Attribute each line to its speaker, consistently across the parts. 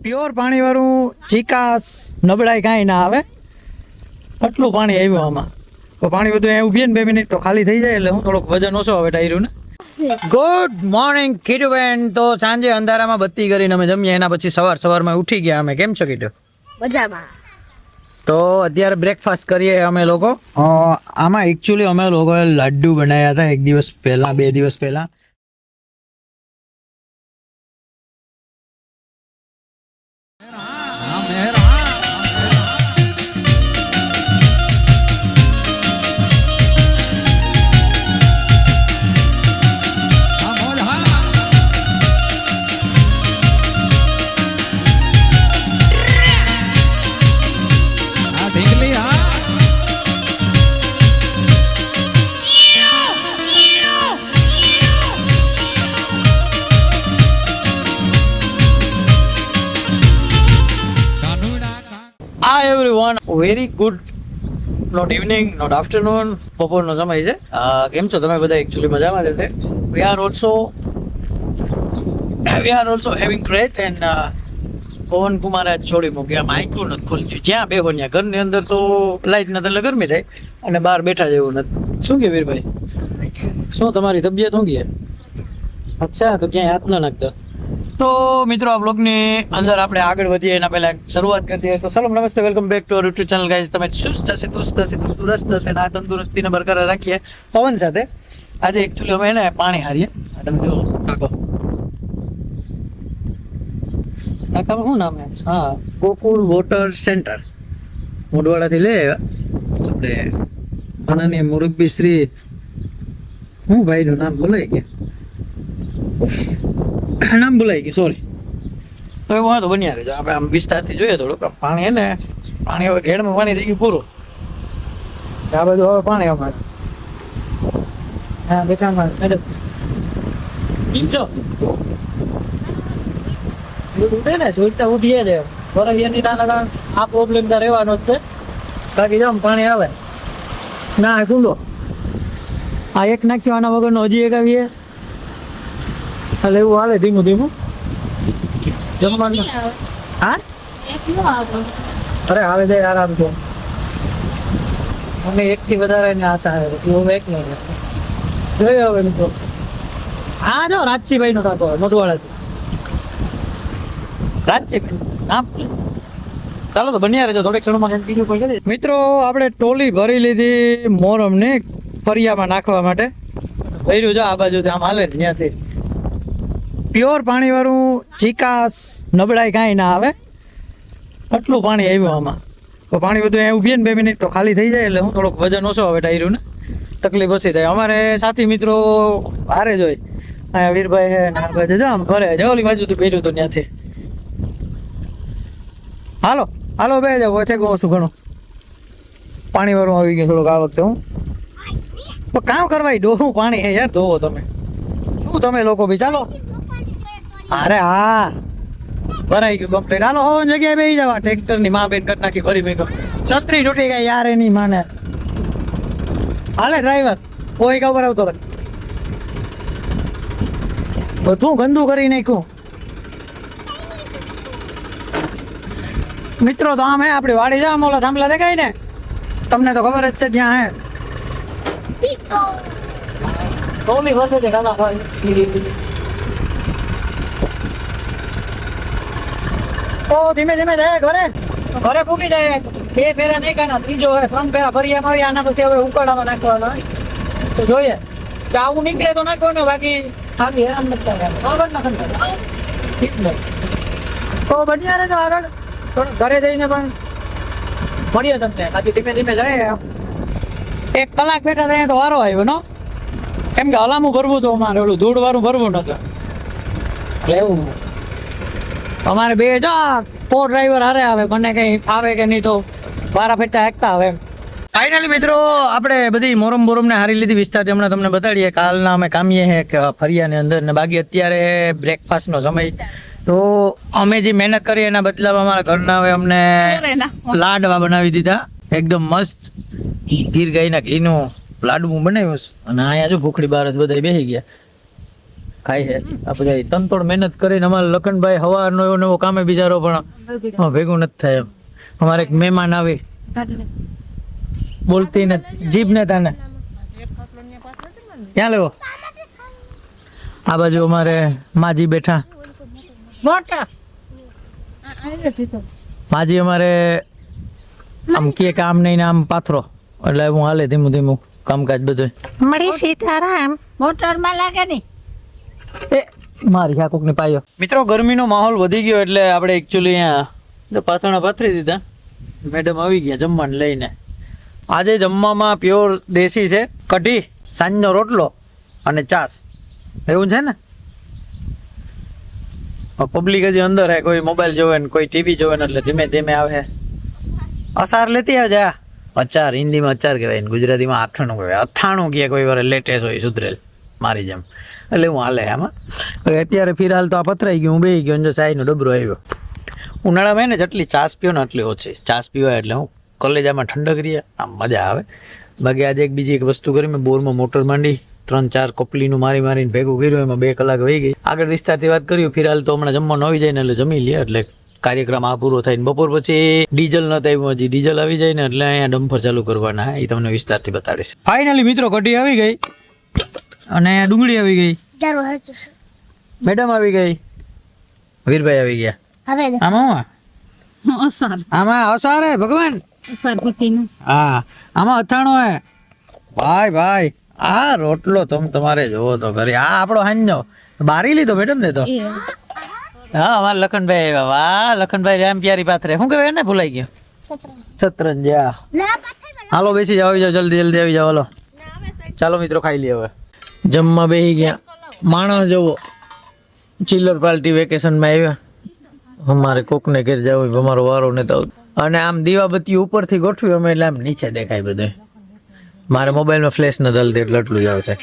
Speaker 1: Pure પાણી વાળું ચીકાસ નબળાઈ કાંઈ ના આવે, આટલું પાણી આવ્યું આમાં. તો પાણી બધું અહીંયા ઉભીએ ને 2 મિનિટ તો ખાલી થઈ જાય, એટલે હું થોડોક વજન ઓછો આવે ટાયરું ને. ગુડ મોર્નિંગ કીટુબેન. તો સાંજે અંધારામાં બત્તી કરીને અમે જમીએ, એના પછી સવારમાં ઉઠી ગયા અમે. કેમ છો કીટુ?
Speaker 2: મજામાં.
Speaker 1: તો અત્યારે બ્રેકફાસ્ટ કરીએ અમે લોકો. આમાં એકચ્યુઅલી અમે લોકોએ લાડ્ડુ બનાવ્યા હતા 1 દિવસ પહેલા, 2 દિવસ પહેલા. Hi everyone, very good not evening, not afternoon, બપોરનો સમય છે. કેમ છો તમે બધા? એકચ્યુઅલી મજામાં જ છે. we are also having great and પવન કુમારે છોડી મૂક્યા, માઇક્રો નથી ખોલતી. જ્યાં બેહો ત્યાં ઘરની અંદર તો લાઈટ નથી એટલે ગરમી થાય, અને બહાર બેઠા જેવું નથી. શું કે વીરભાઈ, શું તમારી તબિયત શું કહે? અચ્છા, તો ક્યાંય હાથ ના નાખતા. તો મિત્રો, આ બ્લોગની અંદર આપણે આગળ વધીએ એના પહેલા શરૂઆત કરી દઈએ. તો સલામ નમસ્તે, welcome back to our YouTube channel guys. તમે ચુસ્ત હશે, તંદુરસ્ત હશે, આ તંદુરસ્તીને બરકરાર રાખીએ પવન સાથે. આજે એકચ્યુઅલી અમે એને પાણી હારીએ. તમે જુઓ ટાંકો, ટાંકામાં શું નામ છે? હા, ગોકુળ વોટર સેન્ટર. મોઢવાડાથી લે આપણે આનાની મુરબ્બી શ્રી, હું ભાઈનું નામ બોલાઈ ગયા, નામ ભૂલાઈ ગયું, સોરી. તો એવું હોય તો બન્યા રહેજો. આપણે આમ વિસ્તારથી જોઈએ થોડુંક. પાણી હે ને, પાણી હવે ઘેડમાં પાણી થઈ ગયું પૂરું. આ બધું હવે પાણી અમારે. હા, બેઠા મેડમ પીંચો ઉઠે ને, જોઈતા ઉઠીએ છે. વરસિયાની નાના આ પ્રોબ્લેમ તો રહેવાનો જ છે. બાકી જામ પાણી આવે ના કુંડો. આ એક નાખ્યો, આના વગરનો હજી એક આવીએ એટલે એવું હાલે ધીમું ધીમું જમવાનું. હા, અરે આવે જાય આરામ છે. અમે એકથી વધારે ને આશા આવે, હું એક નહીં જોયો હવે મિત્રો. હા, જો રાજસીભાઈ નો ટાંકો મોટવાળાથી. રાજસીભાઈ હા, ચાલો તો બન્યા રહેજો. થોડીક ક્ષણમાં કન્ટિન્યુ કરી. મિત્રો, આપણે ટોલી ભરી લીધી મોરમને ફરિયામાં નાખવા માટે. ભર્યું જો આ બાજુથી આમ હાલે ત્યાંથી. પ્યોર પાણી વાળું ચીકાસ નબળાઈ કાંઈ ના આવે, આટલું પાણી આવ્યું આમાં. તો પાણી બધું અહીંયા ઉભીએ ને 2 મિનિટ તો ખાલી થઈ જાય, એટલે હું થોડોક વજન ઓછો આવે ટાયરું ને, તકલીફ ઓછી થાય. અમારે સાથી મિત્રો હારે જ હોય. અહીંયા વીરભાઈ હે ને આ બાજુ જો આમ ભરે છે, ઓલી બાજુથી ભર્યું હતું ત્યાંથી. હાલો હાલો બે જાવ, છે ઓછું ઘણું પાણી વાળું આવી ગયું થોડુંક આ વખતે. હું પણ કામ કરવાય ડોહું પાણી હે યાર, ધોવો તમે. શું તમે લોકો બી ચાલો. અરે હા, ભરાઈ ગયું કમ્પ્લીટ. હાલો હો જગ્યાએ બેસી જવા. ટ્રેક્ટર ની માં બેન કરી નાખી ભરી મેં. છત્રી તૂટી ગઈ યાર એની માને. હાલે ડ્રાઈવર કોઈ ખબર આવતો બધું ગંદુ કરી નાખ્યું. મિત્રો તો આમ હે, આપડી વાડી જા મોલા થાંભલા દેખાય ને, તમને તો ખબર જ છે જ્યાં હે. ટોલી વધે છે ગાના તો ધીમે ધીમે જાય ઘરે પૂકી જાય. 2 ફેરા નહીં કાના, ત્રીજો હે. 3 ફેરા ફરિયામાં આવી. આના પછી હવે ઉકાળામાં નાખવાના તો જોઈએ કે આવું નીકળે તો નાખવાનું, બાકી ખાલી હેરાન નથી કરવાનું. તો બન્યા રહેજો આગળ. ઘરે જઈને પણ મળીએ તમને. બાકી ધીમે ધીમે જાય. 1 કલાક બેઠા થાય તો વારો આવ્યો નો, કેમ કે હલામું ભરવું હતું અમારે, ઓલું ધૂળ વાળું ભરવું નતું. એવું અમારે બે જો કો ડ્રાઈવર હારે આવે, મને કઈ આવે કે નહીં તો વારા ફેરતા હાંકતા આવે. ફાઇનલી મિત્રો, આપણે બધી મોરમ ને હારી લીધી વિસ્તારથી. હમણાં તમને બતાડીએ. કાલના અમે કામીએ હે ફરિયાની અંદર ને, બાકી અત્યારે બ્રેકફાસ્ટનો સમય. તો અમે જે મહેનત કરી એના બદલામાં અમારા ઘરના હવે અમને લાડવા બનાવી દીધા, એકદમ મસ્ત ગીર ગાયના ઘીનું લાડવું બનાવ્યું. અને અહીંયા જો ભૂખડી બાર જ બધા બેસી ગયા. ખાય છે આ બધા તનતોડ મહેનત કરીને અમારા લખનભાઈ હવારનો એવો નવો કામે બિચારો પણ ભેગું નથી થાય એમ. અમારે એક મહેમાન આવી બોલતી ને જીભ ને તાને ક્યાં લેવો. આ બાજુ અમારે માજી બેઠા. માજી અમારે આમ કે આમ નહીં ને આમ પાથરો એટલે હું હાલે ધીમું ધીમું કામકાજ બધું.
Speaker 2: મળી સીતારામ
Speaker 3: મોટરમાં લાગે નહીં.
Speaker 1: એ મારી આ કોકની પાયો. મિત્રો ગરમીનો માહોલ વધી ગયો એટલે આપણે એકચ્યુઅલી અહીંયા પાથરણા પાથરી દીધા. મેડમ આવી ગયા જમવાનું લઈને. આજે જમવામાં પ્યોર દેશી છે, કઢી, સાંજનો રોટલો અને છાશ એવું છે ને. પબ્લિક હજી અંદર હે, કોઈ મોબાઈલ જોવે ને કોઈ ટીવી જોવે ને એટલે ધીમે ધીમે આવે. અસાર લેતી આવજે. આ અચાર હિન્દીમાં અચાર કહેવાય ને ગુજરાતીમાં આથાણું કહેવાય. અથાણું કહે કોઈ વાર લેટેસ્ટ હોય સુધરેલ મારી જેમ એટલે હું હાલે આમાં. હવે અત્યારે ફિરહાલ તો આ પથરાઈ ગયું, હું બેસી ગયો જો ચાયનો ડબરો આવ્યો. ઉનાળામાં ને જેટલી છાશ પીઓ ને એટલી ઓછી. છાશ પીવાય એટલે હું કલેજામાં ઠંડક રહે, આમ મજા આવે. બાકી આજે એક બીજી એક વસ્તુ કરી મેં બોરમાં મોટર માંડી 3-4 કપલીનું મારીને ભેગું કર્યું, એમાં 2 કલાક વહી ગઈ. આગળ વિસ્તારથી વાત કર્યું. ફિરહાલ તો હમણાં જમવાનું આવી જાય ને એટલે જમી લે એટલે કાર્યક્રમ આ પૂરો થાય. બપોર પછી ડીઝલ નહોતું આવ્યું, હજી ડીઝલ આવી જાય ને એટલે અહીંયા ડમ્પર ચાલુ કરવાના. એ તમને વિસ્તારથી બતાડીશ. ફાઇનલી મિત્રો કઢી આવી ગઈ અને ડુંગળી આવી ગઈ, મેડમ આવી ગઈ, વીરભાઈ આવી ગયા. આમાં અસાર હે ભગવાન. હા આમાં અથાણું હે ભાઈ. આ રોટલો તમારે જોવો તો ખરી. આ આપણો હાંજો બારી લીધો મેડમ ને તો. હા અમારા લખનભાઈ આવ્યા. વાહ લખનભાઈ રામ પ્યારી પાથરે શું કહેવાય ને ભૂલાઈ ગયો. શતરંજ. હાલો બેસી જાઓ, આવી જાઓ, જલ્દી આવી જાઓ. હાલો ચાલો મિત્રો ખાઈ લઈએ. હવે જમવા બેસી ગયા. માણસ જવો ચિલ્લર પાર્ટી વેકેશનમાં આવ્યા. અમારે કોકને ઘેર જવું, અમારો વારો નતો. અને આમ દીવાબત્તી ઉપરથી ગોઠવી અમે એટલે આમ નીચે દેખાય બધું. મારે મોબાઈલમાં ફ્લેશ ન ચાલતી એટલે એટલું જ આવે છે.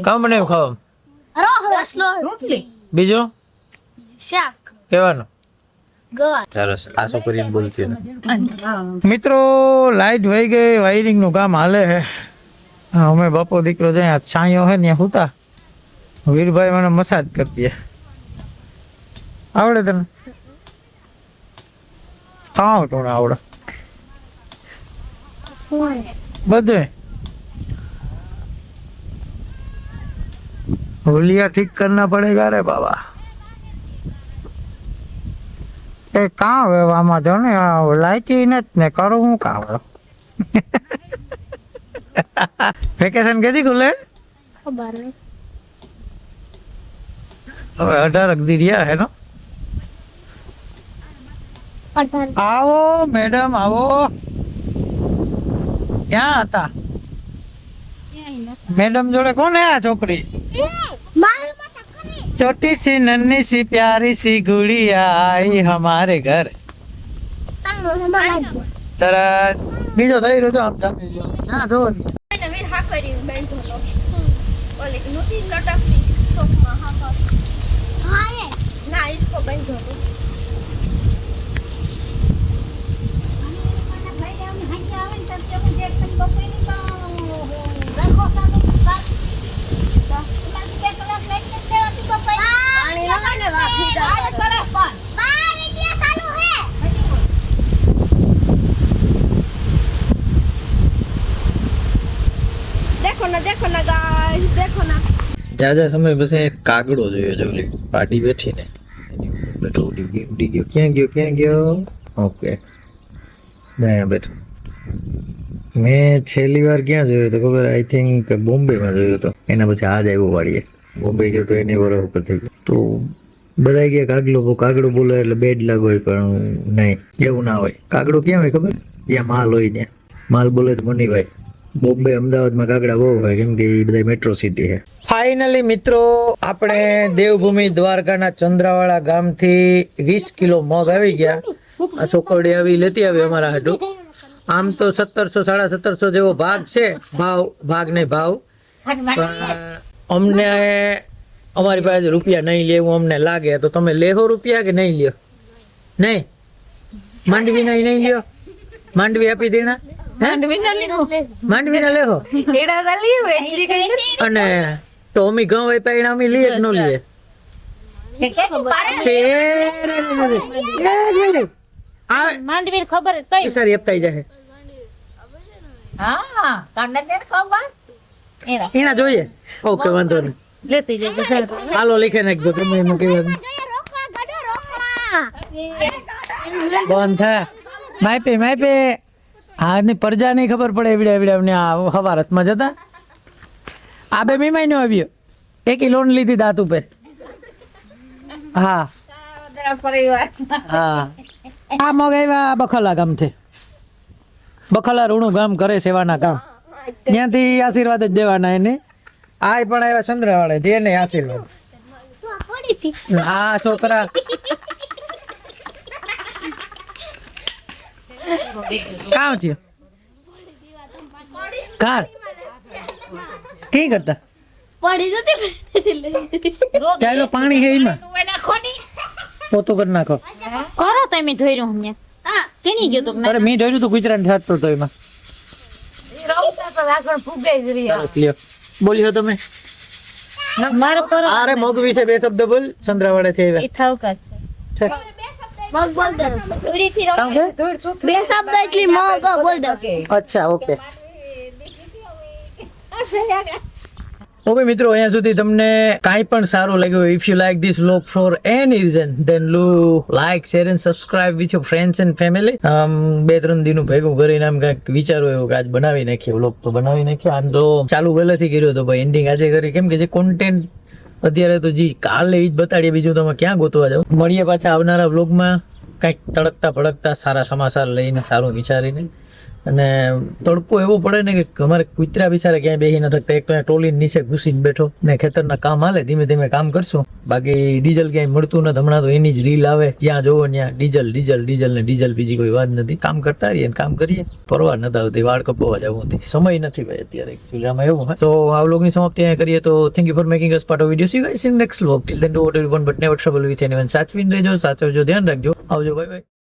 Speaker 1: કામ ને ખાવ બીજું કેવાનું સરસ. આ છોકરી બોલતી મિત્રો લાઈટ વહી ગઈ, વાયરિંગ નું કામ હાલે છે. અમે બાપો દીકરો જાય છાંયો હે ત્યાં હુતા. વીરભાઈ મને મસાજ કરતી આવડે તને? હા તો આવડે બધે. હોलिया ठीक करना पड़ेगा रे बाबा. એ કાં વેવામાં જો ને લાઈટી નથી ને કરું હું કામ. વેકેશન કેદી ખુલે? હવે 18 દી રહ્યા હે નો. આવો મેડમ આવો. ક્યાં હતા મેડમ જોડે? કોને આ છોકરી? छोटी सी नन्ही सी प्यारी सी गुड़िया आई हमारे घर. सरस. बीजो થઈ રહ્યો જો આમ જામી જો. ક્યાં જો નવી હા કરી બેંક લો. ઓલે નોટી લટકતી શોપમાં હા કર. હા એ ના इसको બેંક લો. ભાઈ આમ હાઈ આવે ને તબ કે મુझे एकदम बपैनी का रखो सालो साथ જાજા સમય પછી એક કાગડો જોયો છે. ઓલી પાટી બેઠી ને બેઠો ઉડી ગયો. ક્યાં ગયો? ઓકે બેઠો. મેં છેલ્લી વાર ક્યાં જોયો તો ખબર? આઈ થિંક બોમ્બેમાં જોયો હતો. એના પછી આજ આવ્યો વાડીએ. બોમ્બે ગયો તો એની વરસ ઉપર થઈ ગયો. તો બધા ગયા કાગડો બોલે એટલે બેડ લાગ હોય, પણ નહીં એવું ના હોય. કાગડો ક્યાં હોય ખબર? જ્યાં માલ હોય ત્યાં માલ બોલે તો મનીભાઈ. બોમ્બે અમદાવાદમાં કાગડા બહુ હોય કેમ કે એ બધા મેટ્રો સિટી છે. ફાઇનલી મિત્રો આપણે દેવભૂમિ દ્વારકાના ચંદ્રાવાળા ગામથી 20 કિલો મગ આવી ગયા. આ સોકરડી આવી લેતી આવી અમારા હાટુ. આમ તો 1700-1750 જેવો ભાગ છે. ભાગ નહીં ભાવ. અમને અમારી પાસે રૂપિયા નહીં લેવું અમને લાગે તો તમે લેહો રૂપિયા કે નહીં લ્યો? નહીં માંડવી નહીં લ્યો. માંડવી આપી દેના. માંડવી ના લેહો અને તો અમી ઘઉં હોય પૈણા અમી લઈએ કે ન લઈએ
Speaker 3: માંડવી ખબર કઈ
Speaker 1: સારી અપતાઈ જાય
Speaker 3: હા કાંડા ને ખબર એના
Speaker 1: એના જોઈએ ઓકે વાંધો નહીં
Speaker 3: લેતી જજો
Speaker 1: હાલો લીખે નાખજો તમે એમાં કેવાનું બંધ થા માપે હા ની પરજા નહીં ખબર પડે એવડે એવડે અમને આ હવારતમાં જતા આ બે મીમાઈ નો આવ્યો એક લોન લીધી દાંત ઉપર હા હા આ મગ આવ્યા બખલા ગામથી બખલા રૂણું ગામ કરે સેવાના કામ ત્યાંથી આશીર્વાદ જ દેવાના એને આ પણ આવ્યા ચંદ્રવાળે એને આશીર્વાદ આ છોકરા કામ છે કાર કી કરતા ચાલો પાણી હે એમાં પોતું કરી નાખો
Speaker 3: કરો તમે ધોઈરું હમને કેની ગયો તો
Speaker 1: અરે મેં જોયું તું ગુજરાત થાતો તો એમાં સરસ લ્યો બોલ્યો તમે
Speaker 3: મારો કરો
Speaker 1: અરે મગ વિશે બે શબ્દ બોલ ચંદ્રવાડે થી આવ્યા
Speaker 3: એ ઠાવકા છે
Speaker 4: મગ બોલ દે બે શબ્દ એટલી મગ બોલ દે
Speaker 1: અચ્છા ઓકે ઓકે મિત્રો અહીંયા સુધી તમને કાંઈ પણ સારું લાગ્યું if you like this vlog for any reason then do like share and subscribe with your friends and family 2-3 દિનું ભેગું કરીને આમ કંઈક વિચારું એવું કે આજ બનાવી નાખીએ વ્લોગ તો બનાવી નાખ્યો આમ તો ચાલુ પહેલેથી કર્યો તો ભાઈ એન્ડિંગ આજે કરી કેમ કે જે કોન્ટેન્ટ અત્યારે તો જી કાલે એ જ બતાડીએ બીજું તમે ક્યાં ગોતવા જાવ મળીએ પાછા આવનારા વ્લોગમાં કંઈક તડકતા ભડકતા સારા સમાચાર લઈને સારું વિચારીને અને તડકો એવો પડે ને કે અમારે કૂતરા બિચારા ક્યાંય બેસી ન થતા એક તો ટોલી નીચે ઘૂસીને બેઠો ને ખેતરના કામ હાલે ધીમે ધીમે કામ કરશું બાકી ડીઝલ ક્યાંય મળતું નથી હમણાં તો એની જ રીલ આવે જ્યાં જોવો ત્યાં ડીઝલ ને ડીઝલ બીજી કોઈ વાત નથી કામ કરતા રહીએ કામ કરીએ પરવા નથી આવતી વાળ કપવા જવું હતી સમય નથી ભાઈ અત્યારે એકચ્યુઅલી આમાં એવું તો આ વ્લોગની સમાપ્તિ અહીંયા કરીએ તો thank you for making us part of video C guys in next vlog till then do what you want but never trouble with anyone સાચવીને રહેજો સાચવજો ધ્યાન રાખજો આવજો બાય બાય